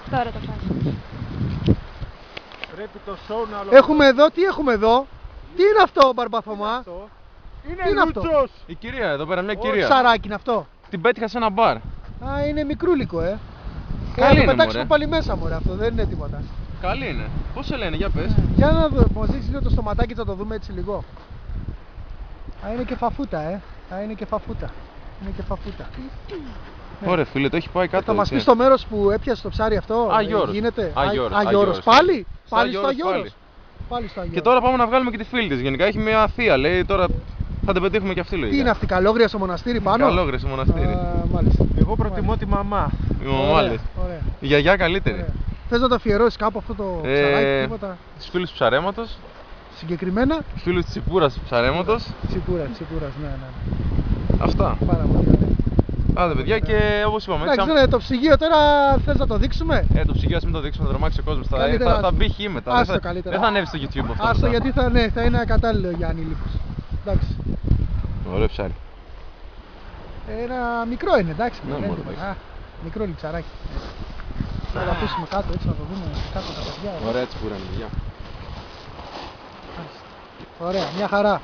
Τώρα το κάνω. Πρέπει το show να ολοκληρωθεί. Έχουμε εδώ, τι έχουμε εδώ? Τι είναι αυτό, Μπαρμπαθωμά? Είναι είναι αυτό? Λούτσος! Η κυρία εδώ πέρα, μια Όχι, κυρία. ψαράκι είναι αυτό. Την πέτυχα σε ένα μπαρ. Α, είναι μικρούλικο, Καλή να το είναι, πετάξουμε μωρέ. πάλι μέσα, μωρέ, αυτό δεν είναι τίποτα. Καλή είναι. Πώς σε λένε, για πες. Για να δω, μας δείξει λίγο το στοματάκι, θα το δούμε έτσι λίγο. Α, είναι και φαφούτα, Α, είναι και φαφούτα. Είναι και φαφούτα. Ωραία, φίλε, το έχει πάει κάτω. Θα μας έτσι. πει στο μέρος που έπιασε το ψάρι αυτό, Αγιώρος. γίνεται. Αγιώρος, Αγιώρος. Αγιώρος. Πάλι, Στο πάλι στο Αγιώρος, Αγιώρος. Πάλι στο Αγιώρος. Και τώρα πάμε να βγάλουμε και τη φίλη της. Γενικά έχει μια θεία, λέει. Τώρα θα την πετύχουμε και αυτή λογικά. Τι είναι αυτή, Καλόγρια στο μοναστήρι πάνω? Καλόγρια στο μοναστήρι. Α, μάλιστα. Εγώ προτιμώ τη μαμά. Η μαμά λες. Ωραία. Η γιαγιά καλύτερη. Ωραία. Θες να το αφιερώσεις κάπου αυτό το ψαράκι, τίποτα Στους φίλους του ψαρέματος, συγκεκριμένα? στους φίλους της τσιπούρας του ψαρέματος. Τσιπούρας, ναι. Αυτά. Πάρα πολύ ωραία. Άντε παιδιά, και όπως είπαμε, έτσι, Εντάξει, ναι, το ψυγείο τώρα θες να το δείξουμε? το ψυγείο ας μην το δείξουμε, θα τρομάξει ο κόσμος. Καλύτερα Θα άστο. μπει χει μετά. Άστο Δεν καλύτερα. δεν θα ανέβει στο YouTube αυτό. Άστο, μετά. γιατί θα είναι ακατάλληλο για ανήλικους. Εντάξει. Ωραίο ψάρι. Ένα μικρό είναι, εντάξει, Ναι, δεν είναι μόνο, τίποτα. εντάξει. Α, μικρό λιτσαράκι. Θα το αφήσουμε κάτω έτσι να το δούμε κάτω τα παιδιά. Ωραία τσιπούρα είναι, παιδιά. Ωραία, μια χαρά.